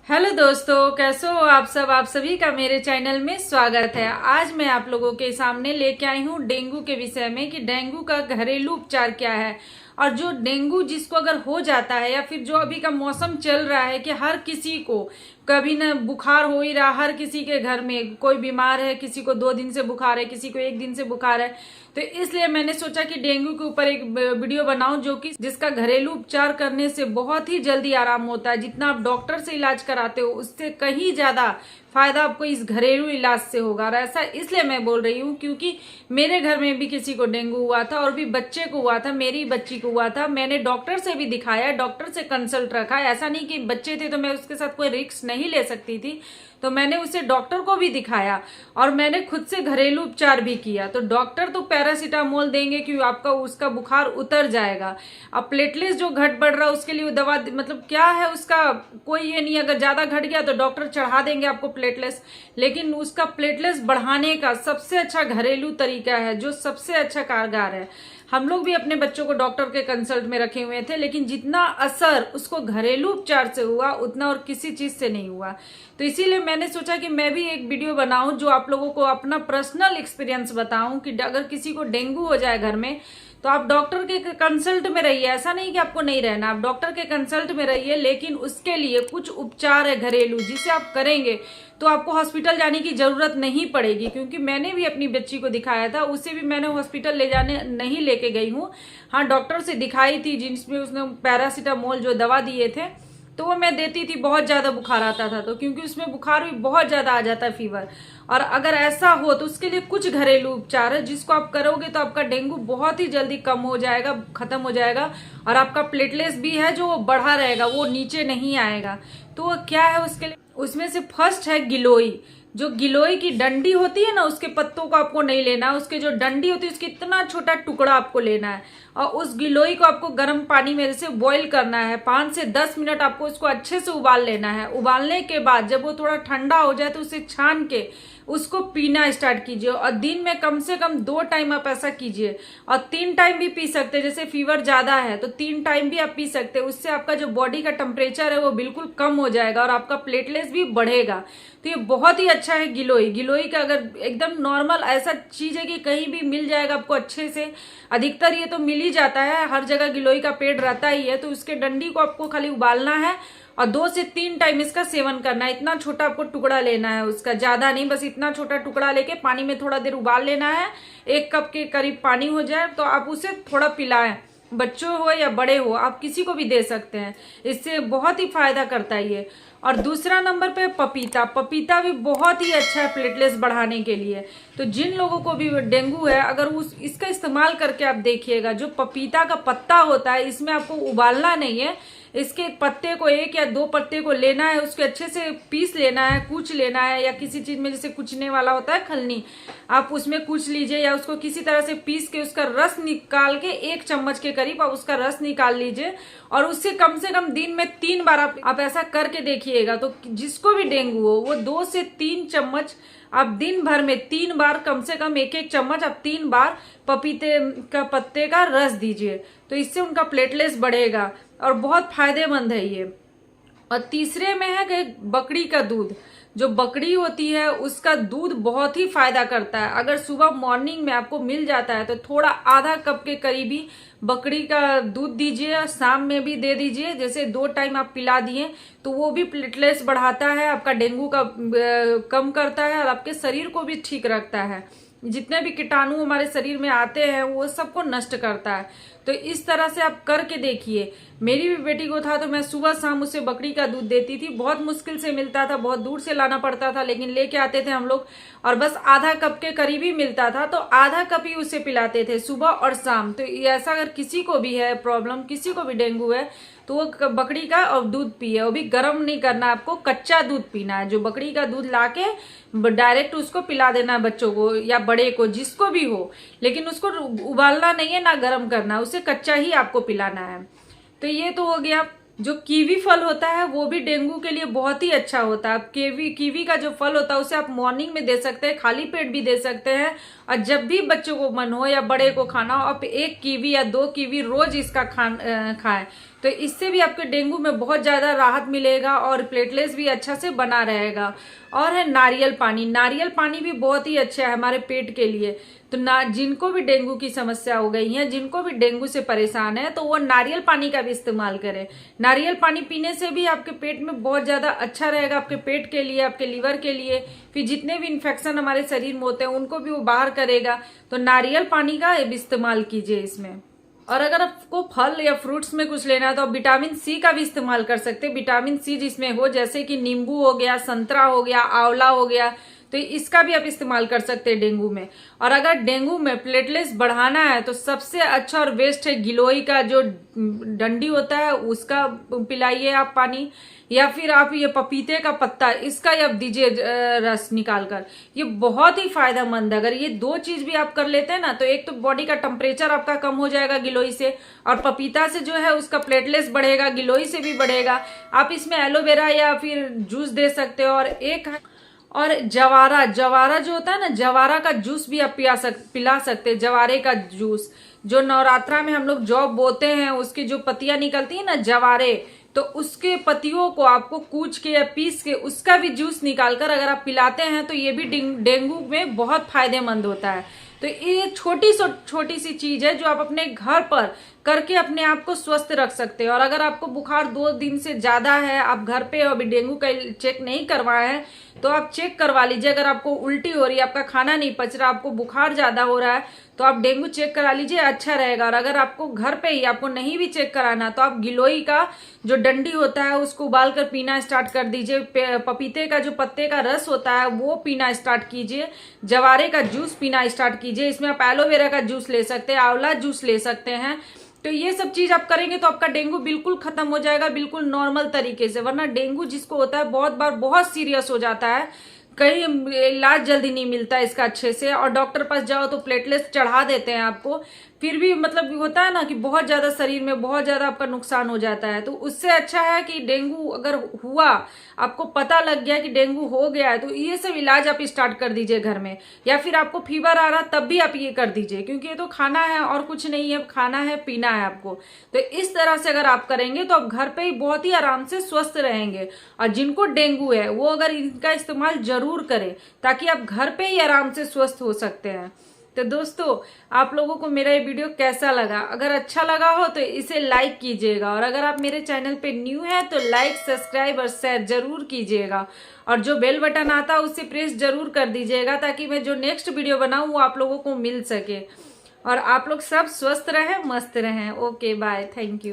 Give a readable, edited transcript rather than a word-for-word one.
Hello दोस्तों, कैसे हो आप सब। आप सभी का मेरे चैनल में स्वागत है। आज मैं आप लोगों के सामने लेके आई हूँ डेंगू के विषय में कि डेंगू का घरेलू उपचार क्या है। और जो डेंगू जिसको अगर हो जाता है या फिर जो अभी का मौसम चल रहा है कि हर किसी को कभी ना बुखार हो ही रहा, हर किसी के घर में कोई बीमार है, किसी को 2 दिन से बुखार है, किसी को 1 दिन से बुखार है। तो इसलिए मैंने सोचा कि डेंगू के ऊपर एक वीडियो बनाऊं जो कि जिसका घरेलू उपचार करने से बहुत ही जल्दी आराम होता है। जितना आप डॉक्टर से इलाज कराते हो उससे कहीं ज्यादा फायदा आपको इस घरेलू इलाज से होगा। और ऐसा इसलिए मैं बोल रही हूँ क्योंकि मेरे घर में भी किसी को डेंगू हुआ था और भी बच्चे को हुआ था, मेरी बच्ची को हुआ था। मैंने डॉक्टर से भी दिखाया, डॉक्टर से कंसल्ट रखा। ऐसा नहीं कि बच्चे थे तो मैं उसके साथ कोई रिस्क नहीं ले सकती थी, तो मैंने उसे डॉक्टर को भी दिखाया और मैंने खुद से घरेलू उपचार भी किया। तो डॉक्टर तो पैरासीटामोल देंगे कि आपका उसका बुखार उतर जाएगा। अब प्लेटलेट्स जो घट बढ़ रहा है उसके लिए दवा, मतलब क्या है उसका कोई ये नहीं। अगर ज्यादा घट गया तो डॉक्टर चढ़ा देंगे आपको प्लेटलेट्स, लेकिन उसका प्लेटलेट्स बढ़ाने का सबसे अच्छा घरेलू तरीका है जो सबसे अच्छा कारगर है। हम लोग भी अपने बच्चों को डॉक्टर के कंसल्ट में रखे हुए थे, लेकिन जितना असर उसको घरेलू उपचार से हुआ उतना और किसी चीज से नहीं हुआ। तो इसीलिए मैंने सोचा कि मैं भी एक वीडियो बनाऊं जो आप लोगों को अपना पर्सनल एक्सपीरियंस बताऊं कि अगर किसी को डेंगू हो जाए घर में तो आप डॉक्टर के कंसल्ट में रहिए। ऐसा नहीं कि आपको नहीं रहना, आप डॉक्टर के कंसल्ट में रहिए, लेकिन उसके लिए कुछ उपचार है घरेलू जिसे आप करेंगे तो आपको हॉस्पिटल जाने की जरूरत नहीं पड़ेगी। क्योंकि मैंने भी अपनी बच्ची को दिखाया था, उसे भी मैंने हॉस्पिटल ले जाने नहीं लेके गई हूँ। हाँ, डॉक्टर से दिखाई थी जिसमें उसने पैरासीटामोल जो दवा दिए थे तो वो मैं देती थी। बहुत ज्यादा बुखार आता था तो क्योंकि उसमें बुखार भी बहुत ज्यादा आ जाता है, फीवर। और अगर ऐसा हो तो उसके लिए कुछ घरेलू उपचार है जिसको आप करोगे तो आपका डेंगू बहुत ही जल्दी कम हो जाएगा, खत्म हो जाएगा। और आपका प्लेटलेट्स भी है जो बढ़ा रहेगा, वो नीचे नहीं आएगा। तो वो क्या है उसके लिए, उसमें से फर्स्ट है गिलोई। जो गिलोय की डंडी होती है ना, उसके पत्तों को आपको नहीं लेना, उसके जो डंडी होती है उसकी इतना छोटा टुकड़ा आपको लेना है। और उस गिलोय को आपको गर्म पानी में से बॉईल करना है। 5 से 10 मिनट आपको उसको अच्छे से उबाल लेना है। उबालने के बाद जब वो थोड़ा ठंडा हो जाए तो उसे छान के उसको पीना स्टार्ट कीजिए। और दिन में कम से कम 2 टाइम आप ऐसा कीजिए, और 3 टाइम भी पी सकते हैं। जैसे फीवर ज्यादा है तो 3 टाइम भी आप पी सकते हैं। उससे आपका जो बॉडी का टेम्परेचर है वो बिल्कुल कम हो जाएगा और आपका प्लेटलेट्स भी बढ़ेगा। तो ये बहुत ही अच्छा है गिलोय। गिलोय का अगर एकदम नॉर्मल ऐसा चीज है कि कहीं भी मिल जाएगा आपको अच्छे से, अधिकतर ये तो मिल ही जाता है, हर जगह गिलोय का पेड़ रहता ही है। तो उसके डंडी को आपको खाली उबालना है और 2 से 3 टाइम इसका सेवन करना है। इतना छोटा आपको टुकड़ा लेना है उसका, ज्यादा नहीं, बस इतना छोटा टुकड़ा लेके पानी में थोड़ा देर उबाल लेना है। 1 कप के करीब पानी हो जाए तो आप उसे थोड़ा पिलाएं। बच्चों हो या बड़े हो, आप किसी को भी दे सकते हैं, इससे बहुत ही फायदा करता है ये। और दूसरा नंबर पे पपीता। पपीता भी बहुत ही अच्छा है प्लेटलेट्स बढ़ाने के लिए। तो जिन लोगों को भी डेंगू है, अगर उस इसका इस्तेमाल करके आप देखिएगा। जो पपीता का पत्ता होता है इसमें आपको उबालना नहीं है, इसके पत्ते को 1 या 2 पत्ते को लेना है, उसके अच्छे से पीस लेना है, कूच लेना है, या किसी चीज में जैसे कूचने वाला होता है खलनी, आप उसमें कूच लीजिए, या उसको किसी तरह से पीस के उसका रस निकाल के 1 चम्मच के करीब आप उसका रस निकाल लीजिए। और उससे कम से कम दिन में 3 बार आप ऐसा करके देखिएगा। तो जिसको भी डेंगू हो वो 2 से 3 चम्मच आप दिन भर में 3 बार, कम से कम 1-1 चम्मच आप 3 बार पपीते का पत्ते का रस दीजिए। तो इससे उनका प्लेटलेट्स बढ़ेगा और बहुत फायदेमंद है ये। और तीसरे में है कि बकरी का दूध। जो बकरी होती है उसका दूध बहुत ही फायदा करता है। अगर सुबह मॉर्निंग में आपको मिल जाता है तो थोड़ा आधा कप के करीबी बकरी का दूध दीजिए, और शाम में भी दे दीजिए। जैसे 2 टाइम आप पिला दिए तो वो भी प्लेटलेट्स बढ़ाता है, आपका डेंगू का कम करता है और आपके शरीर को भी ठीक रखता है। जितने भी कीटाणु हमारे शरीर में आते हैं वो सबको नष्ट करता है। तो इस तरह से आप करके देखिए। मेरी भी बेटी को था तो मैं सुबह शाम उसे बकरी का दूध देती थी। बहुत मुश्किल से मिलता था, बहुत दूर से लाना पड़ता था, लेकिन लेके आते थे हम लोग, और बस आधा कप के करीब ही मिलता था। तो आधा कप ही उसे पिलाते थे सुबह और शाम। तो ऐसा अगर किसी को भी है प्रॉब्लम, किसी को भी डेंगू है, तो वो बकरी का और दूध पिए। वो भी गर्म नहीं करना, आपको कच्चा दूध पीना है। जो बकरी का दूध लाके डायरेक्ट उसको पिला देना है, बच्चों को या बड़े को, जिसको भी हो। लेकिन उसको उबालना नहीं है ना गर्म करना, उसे कच्चा ही आपको पिलाना है। तो ये तो हो गया। जो कीवी फल होता है वो भी डेंगू के लिए बहुत ही अच्छा होता है। आप कीवी का जो फल होता है उसे आप मॉर्निंग में दे सकते हैं, खाली पेट भी दे सकते हैं। और जब भी बच्चों को मन हो या बड़े को खाना हो, आप 1 कीवी या 2 कीवी रोज इसका खाएं। तो इससे भी आपके डेंगू में बहुत ज़्यादा राहत मिलेगा और प्लेटलेट्स भी अच्छा से बना रहेगा। और है नारियल पानी। नारियल पानी भी बहुत ही अच्छा है हमारे पेट के लिए। तो जिनको भी डेंगू की समस्या हो गई है, जिनको भी डेंगू से परेशान है, तो वो नारियल पानी का भी इस्तेमाल करें। नारियल पानी पीने से भी आपके पेट में बहुत ज़्यादा अच्छा रहेगा, आपके पेट के लिए, आपके लीवर के लिए। फिर जितने भी इन्फेक्शन हमारे शरीर में होते हैं उनको भी वो बाहर करेगा। तो नारियल पानी का इस्तेमाल कीजिए इसमें। और अगर आपको फल या फ्रूट्स में कुछ लेना है तो आप विटामिन सी का भी इस्तेमाल कर सकते हैं। विटामिन सी जिसमें हो, जैसे कि नींबू हो गया, संतरा हो गया, आंवला हो गया, तो इसका भी आप इस्तेमाल कर सकते हैं डेंगू में। और अगर डेंगू में प्लेटलेट्स बढ़ाना है तो सबसे अच्छा और बेस्ट है गिलोय का जो डंडी होता है उसका पिलाइए आप पानी, या फिर आप ये पपीते का पत्ता इसका आप दीजिए रस निकाल कर। ये बहुत ही फायदेमंद है। अगर ये दो चीज भी आप कर लेते हैं ना तो एक तो बॉडी का टेम्परेचर आपका कम हो जाएगा गिलोय से, और पपीता से जो है उसका प्लेटलेट्स बढ़ेगा, गिलोय से भी बढ़ेगा। आप इसमें एलोवेरा या फिर जूस दे सकते हो। और जवारा जो होता है ना, जवारा का जूस भी आप पिला सकते हैं। जवारे का जूस जो नवरात्रा में हम लोग जौ बोते हैं, उसकी जो पत्तियां निकलती है ना जवारे, तो उसके पत्तियों को आपको कूच के या पीस के उसका भी जूस निकालकर अगर आप पिलाते हैं तो ये भी डेंगू में बहुत फायदेमंद होता है। तो ये छोटी सी चीज है जो आप अपने घर पर करके अपने आप को स्वस्थ रख सकते हैं। और अगर आपको बुखार 2 दिन से ज्यादा है, आप घर पे अभी डेंगू का चेक नहीं करवाए हैं तो आप चेक करवा लीजिए। अगर आपको उल्टी हो रही है, आपका खाना नहीं पच रहा, आपको बुखार ज्यादा हो रहा है, तो आप डेंगू चेक करा लीजिए, अच्छा रहेगा। और अगर आपको घर पे ही आपको नहीं भी चेक कराना तो आप गिलोय का जो डंडी होता है उसको उबाल कर पीना स्टार्ट कर दीजिए। पपीते का जो पत्ते का रस होता है वो पीना स्टार्ट कीजिए। जवारे का जूस पीना स्टार्ट कीजिए। इसमें आप एलोवेरा का जूस ले सकते हैं, आंवला जूस ले सकते हैं। तो ये सब चीज आप करेंगे तो आपका डेंगू बिल्कुल खत्म हो जाएगा, बिल्कुल नॉर्मल तरीके से। वरना डेंगू जिसको होता है बहुत बार बहुत सीरियस हो जाता है, कहीं इलाज जल्दी नहीं मिलता इसका अच्छे से, और डॉक्टर पास जाओ तो प्लेटलेट्स चढ़ा देते हैं आपको। फिर भी मतलब होता है ना कि बहुत ज्यादा शरीर में बहुत ज्यादा आपका नुकसान हो जाता है। तो उससे अच्छा है कि डेंगू अगर हुआ, आपको पता लग गया कि डेंगू हो गया है, तो ये सब इलाज आप स्टार्ट कर दीजिए घर में। या फिर आपको फीवर आ रहा तब भी आप ये कर दीजिए, क्योंकि ये तो खाना है और कुछ नहीं है, खाना है पीना है आपको। तो इस तरह से अगर आप करेंगे तो आप घर पे ही बहुत ही आराम से स्वस्थ रहेंगे। और जिनको डेंगू है वो अगर इनका इस्तेमाल जरूर करें ताकि आप घर पे ही आराम से स्वस्थ हो सकते हैं। तो दोस्तों, आप लोगों को मेरा ये वीडियो कैसा लगा? अगर अच्छा लगा हो तो इसे लाइक कीजिएगा, और अगर आप मेरे चैनल पे न्यू है तो लाइक, सब्सक्राइब और शेयर जरूर कीजिएगा। और जो बेल बटन आता है उसे प्रेस जरूर कर दीजिएगा ताकि मैं जो नेक्स्ट वीडियो बनाऊं वो आप लोगों को मिल सके। और आप लोग सब स्वस्थ रहें, मस्त रहें। Okay, bye, thank you.